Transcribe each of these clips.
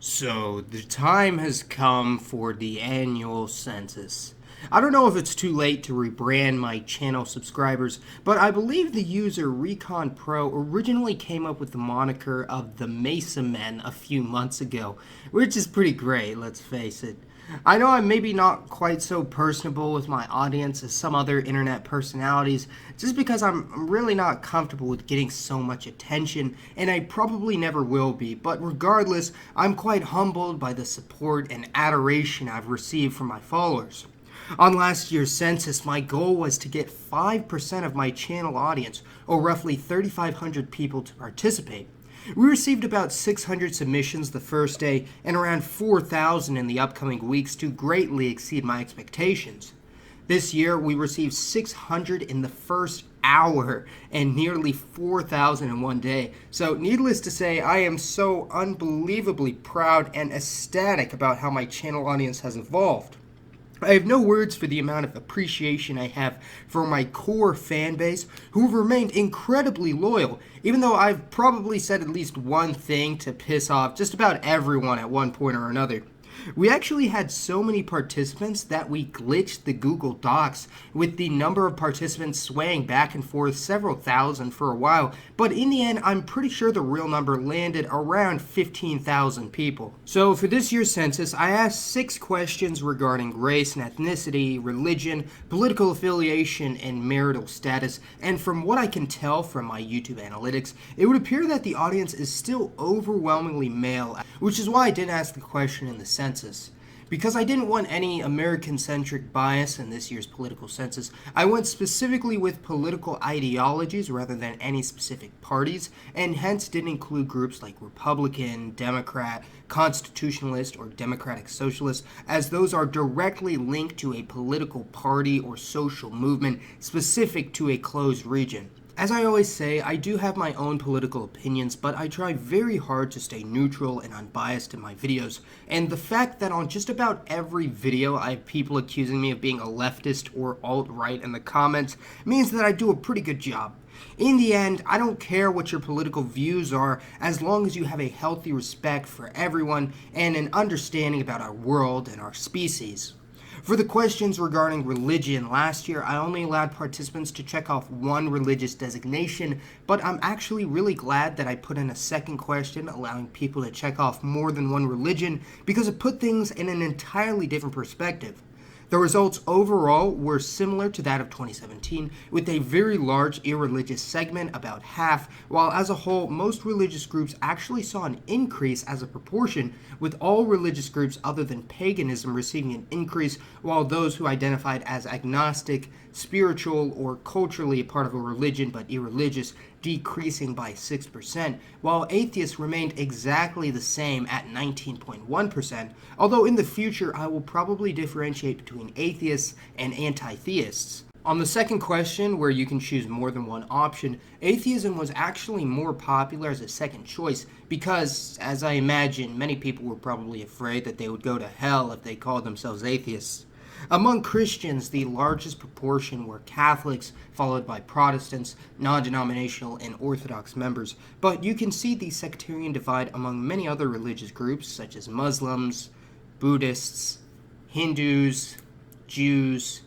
So, the time has come for the annual census. I don't know if it's too late to rebrand my channel subscribers, but I believe the user Recon Pro originally came up with the moniker of the Masamen a few months ago, which is pretty great, let's face it. I know I'm maybe not quite so personable with my audience as some other internet personalities, just because I'm really not comfortable with getting so much attention, and I probably never will be, but regardless, I'm quite humbled by the support and adoration I've received from my followers. On last year's census, my goal was to get 5% of my channel audience, or roughly 3,500 people, to participate. We received about 600 submissions the first day and around 4,000 in the upcoming weeks to greatly exceed my expectations. This year, we received 600 in the first hour and nearly 4,000 in one day. So, needless to say, I am so unbelievably proud and ecstatic about how my channel audience has evolved. I have no words for the amount of appreciation I have for my core fan base, who have remained incredibly loyal, even though I've probably said at least one thing to piss off just about everyone at one point or another. We actually had so many participants that we glitched the Google Docs, with the number of participants swaying back and forth several thousand for a while, but in the end I'm pretty sure the real number landed around 15,000 people. So for this year's census, I asked 6 questions regarding race and ethnicity, religion, political affiliation, and marital status, and from what I can tell from my YouTube analytics, it would appear that the audience is still overwhelmingly male, which is why I didn't ask the question in the census. Because I didn't want any American-centric bias in this year's political census, I went specifically with political ideologies rather than any specific parties, and hence didn't include groups like Republican, Democrat, Constitutionalist, or Democratic Socialist, as those are directly linked to a political party or social movement specific to a closed region. As I always say, I do have my own political opinions, but I try very hard to stay neutral and unbiased in my videos, and the fact that on just about every video I have people accusing me of being a leftist or alt-right in the comments means that I do a pretty good job. In the end, I don't care what your political views are, as long as you have a healthy respect for everyone and an understanding about our world and our species. For the questions regarding religion, last year I only allowed participants to check off one religious designation, but I'm actually really glad that I put in a second question allowing people to check off more than one religion, because it put things in an entirely different perspective. The results overall were similar to that of 2017, with a very large irreligious segment, about half, while as a whole, most religious groups actually saw an increase as a proportion, with all religious groups other than paganism receiving an increase, while those who identified as agnostic, spiritual, or culturally a part of a religion but irreligious decreasing by 6%, while atheists remained exactly the same at 19.1%, although in the future I will probably differentiate between atheists and anti-theists. On the second question, where you can choose more than one option, atheism was actually more popular as a second choice because, as I imagine, many people were probably afraid that they would go to hell if they called themselves atheists. Among Christians, the largest proportion were Catholics, followed by Protestants, non-denominational, and Orthodox members, but you can see the sectarian divide among many other religious groups such as Muslims, Buddhists, Hindus, Jews,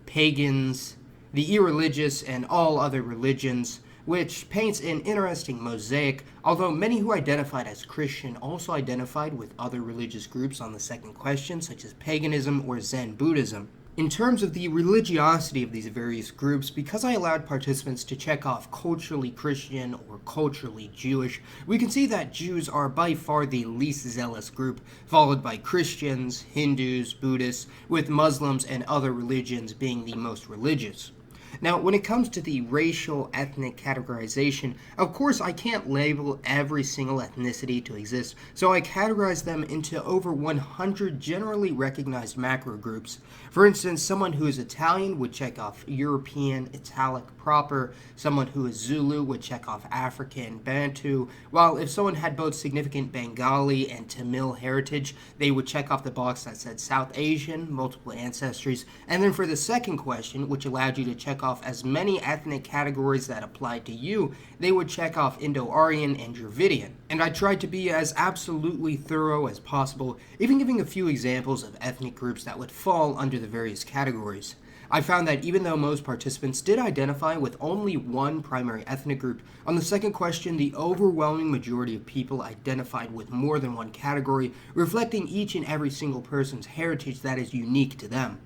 pagans, the irreligious, and all other religions, which paints an interesting mosaic, although many who identified as Christian also identified with other religious groups on the second question, such as paganism or Zen Buddhism. In terms of the religiosity of these various groups, because I allowed participants to check off culturally Christian or culturally Jewish, we can see that Jews are by far the least zealous group, followed by Christians, Hindus, Buddhists, with Muslims and other religions being the most religious. Now, when it comes to the racial ethnic categorization, of course I can't label every single ethnicity to exist, so I categorize them into over 100 generally recognized macro groups. For instance, someone who is Italian would check off European, Italic proper, someone who is Zulu would check off African, Bantu, while if someone had both significant Bengali and Tamil heritage, they would check off the box that said South Asian, multiple ancestries, and then for the second question, which allowed you to check off as many ethnic categories that applied to you, they would check off Indo-Aryan and Dravidian. And I tried to be as absolutely thorough as possible, even giving a few examples of ethnic groups that would fall under the various categories. I found that even though most participants did identify with only one primary ethnic group, on the second question, the overwhelming majority of people identified with more than one category, reflecting each and every single person's heritage that is unique to them.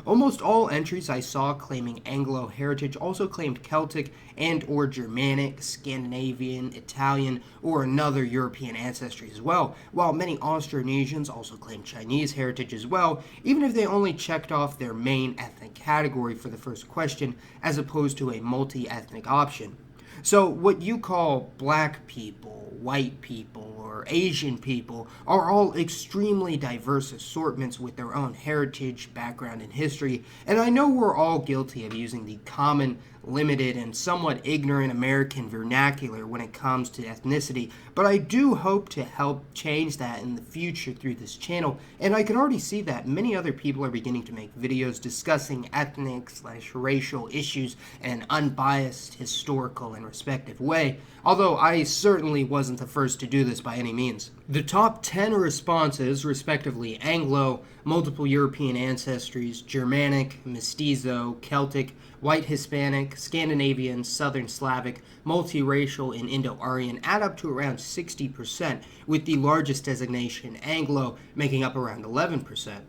Almost all entries I saw claiming Anglo heritage also claimed Celtic and or Germanic, Scandinavian, Italian, or another European ancestry as well, while many Austronesians also claimed Chinese heritage as well, even if they only checked off their main ethnic category for the first question as opposed to a multi-ethnic option. So what you call black people, white people, or Asian people are all extremely diverse assortments with their own heritage, background, and history, and I know we're all guilty of using the common, limited, and somewhat ignorant American vernacular when it comes to ethnicity, but I do hope to help change that in the future through this channel, and I can already see that many other people are beginning to make videos discussing ethnic/racial issues in an unbiased, historical, and respective way, although I certainly wasn't the first to do this by any means. The top 10 responses, respectively Anglo, multiple European ancestries, Germanic, Mestizo, Celtic, White Hispanic, Scandinavian, Southern Slavic, multiracial, and Indo-Aryan add up to around 60%, with the largest designation, Anglo, making up around 11%.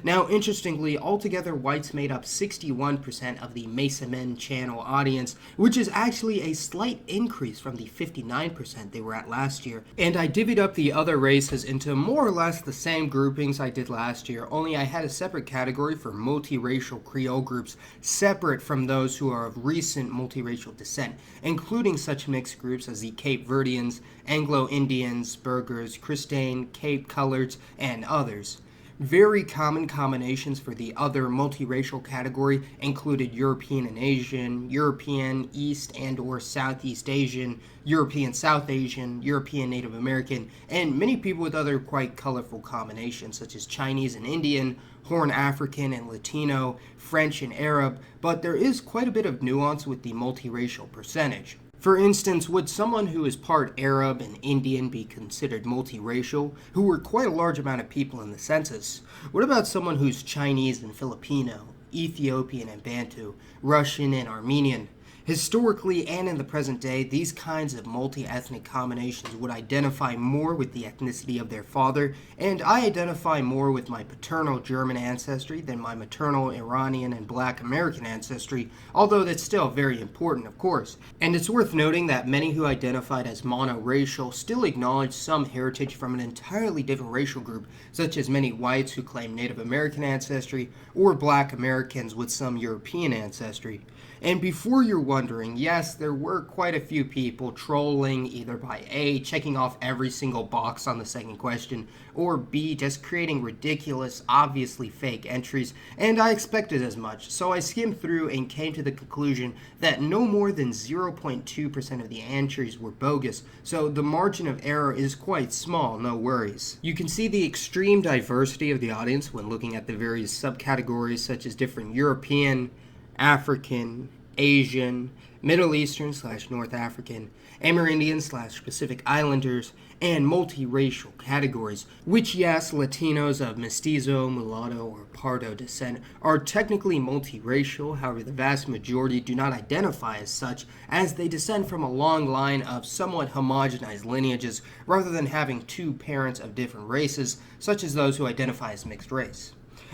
Now, interestingly, altogether whites made up 61% of the Masamen channel audience, which is actually a slight increase from the 59% they were at last year. And I divvied up the other races into more or less the same groupings I did last year, only I had a separate category for multiracial Creole groups separate from those who are of recent multiracial descent, including such mixed groups as the Cape Verdeans, Anglo-Indians, Burghers, Christane, Cape Coloreds, and others. Very common combinations for the other multiracial category included European and Asian, European, East and or Southeast Asian, European South Asian, European Native American, and many people with other quite colorful combinations such as Chinese and Indian, Horn African and Latino, French and Arab, but there is quite a bit of nuance with the multiracial percentage. For instance, would someone who is part Arab and Indian be considered multiracial, who were quite a large amount of people in the census? What about someone who's Chinese and Filipino, Ethiopian and Bantu, Russian and Armenian? Historically and in the present day, these kinds of multi-ethnic combinations would identify more with the ethnicity of their father, and I identify more with my paternal German ancestry than my maternal Iranian and Black American ancestry, although that's still very important, of course. And it's worth noting that many who identified as monoracial still acknowledge some heritage from an entirely different racial group, such as many whites who claim Native American ancestry, or Black Americans with some European ancestry. And before you're wondering, yes, there were quite a few people trolling either by A, checking off every single box on the second question, or B, just creating ridiculous, obviously fake entries, and I expected as much, so I skimmed through and came to the conclusion that no more than 0.2% of the entries were bogus, so the margin of error is quite small, no worries. You can see the extreme diversity of the audience when looking at the various subcategories such as different European, African, Asian, Middle Eastern / North African, Amerindian / Pacific Islanders, and multiracial categories, which yes, Latinos of Mestizo, Mulatto, or Pardo descent are technically multiracial, however the vast majority do not identify as such, as they descend from a long line of somewhat homogenized lineages rather than having two parents of different races, such as those who identify as mixed race.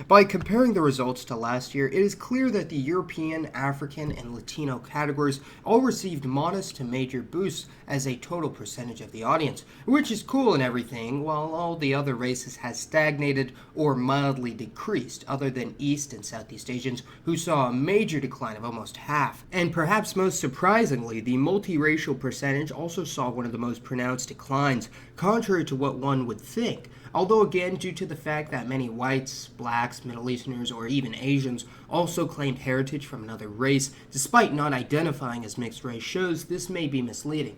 By comparing the results to last year, it is clear that the European, African, and Latino categories all received modest to major boosts as a total percentage of the audience, which is cool and everything, while all the other races has stagnated or mildly decreased, other than East and Southeast Asians, who saw a major decline of almost half. And perhaps most surprisingly, the multiracial percentage also saw one of the most pronounced declines, contrary to what one would think. Although again, due to the fact that many whites, blacks, Middle Easterners, or even Asians also claimed heritage from another race, despite not identifying as mixed race, shows this may be misleading.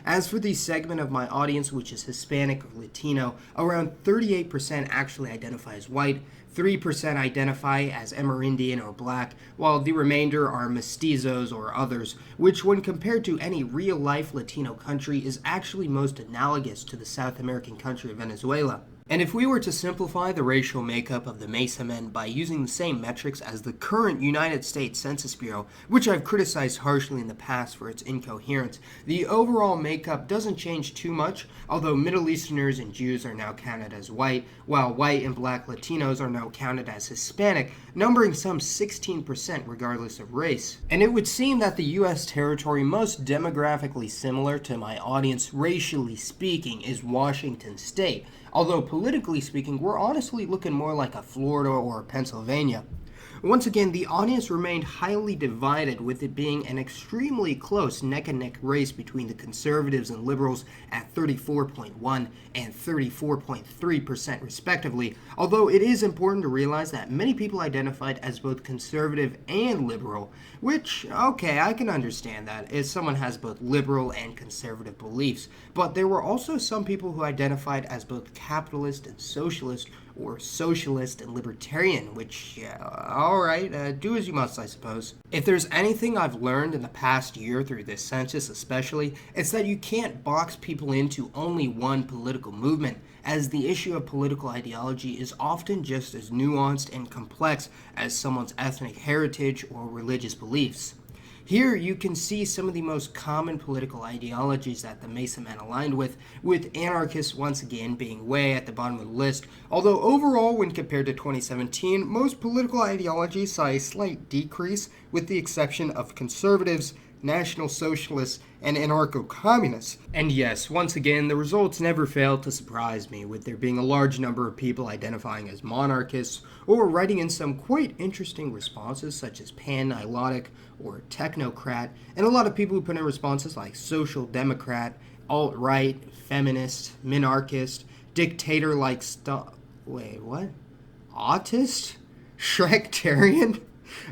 As for the segment of my audience, which is Hispanic or Latino, around 38% actually identify as white, 3% identify as Amerindian or black, while the remainder are mestizos or others, which when compared to any real-life Latino country is actually most analogous to the South American country of Venezuela. And if we were to simplify the racial makeup of the Masamen by using the same metrics as the current United States Census Bureau, which I've criticized harshly in the past for its incoherence, the overall makeup doesn't change too much, although Middle Easterners and Jews are now counted as white, while white and black Latinos are now counted as Hispanic, numbering some 16% regardless of race. And it would seem that the U.S. territory most demographically similar to my audience, racially speaking, is Washington State, although politically speaking, we're honestly looking more like a Florida or Pennsylvania. Once again, the audience remained highly divided, with it being an extremely close neck-and-neck race between the conservatives and liberals at 34.1 and 34.3% respectively, although it is important to realize that many people identified as both conservative and liberal, which, okay, I can understand that, if someone has both liberal and conservative beliefs, but there were also some people who identified as both capitalist and socialist, or socialist and libertarian, which, alright, do as you must, I suppose. If there's anything I've learned in the past year through this census especially, it's that you can't box people into only one political movement, as the issue of political ideology is often just as nuanced and complex as someone's ethnic heritage or religious beliefs. Here you can see some of the most common political ideologies that the Masamen aligned with anarchists once again being way at the bottom of the list, although overall when compared to 2017, most political ideologies saw a slight decrease with the exception of conservatives, National Socialists, and anarcho-communists. And yes, once again, the results never failed to surprise me, with there being a large number of people identifying as monarchists or writing in some quite interesting responses such as pan-nilotic or technocrat, and a lot of people who put in responses like social democrat, alt-right, feminist, minarchist, dictator-like wait, what? Autist? Shrektarian?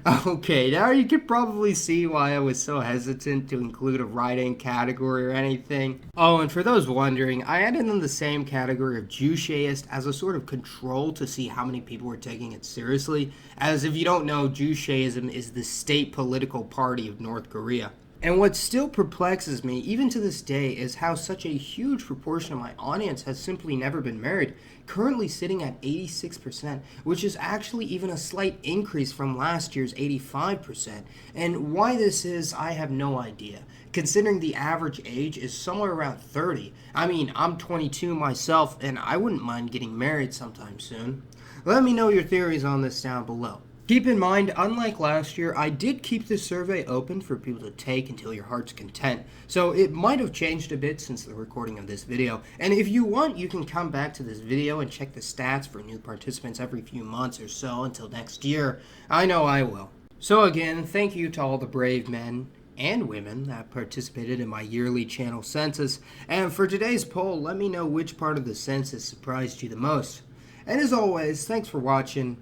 Okay, now you can probably see why I was so hesitant to include a writing category or anything. Oh, and for those wondering, I added in the same category of Jucheist as a sort of control to see how many people were taking it seriously, as if you don't know, Jucheism is the state political party of North Korea. And what still perplexes me, even to this day, is how such a huge proportion of my audience has simply never been married, currently sitting at 86%, which is actually even a slight increase from last year's 85%. And why this is, I have no idea, considering the average age is somewhere around 30. I mean, I'm 22 myself, and I wouldn't mind getting married sometime soon. Let me know your theories on this down below. Keep in mind, unlike last year, I did keep this survey open for people to take until your heart's content, so it might have changed a bit since the recording of this video, and if you want, you can come back to this video and check the stats for new participants every few months or so until next year. I know I will. So again, thank you to all the brave men and women that participated in my yearly channel census, and for today's poll, let me know which part of the census surprised you the most. And as always, thanks for watching.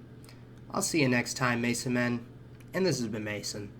I'll see you next time, Masamen, and this has been Mason.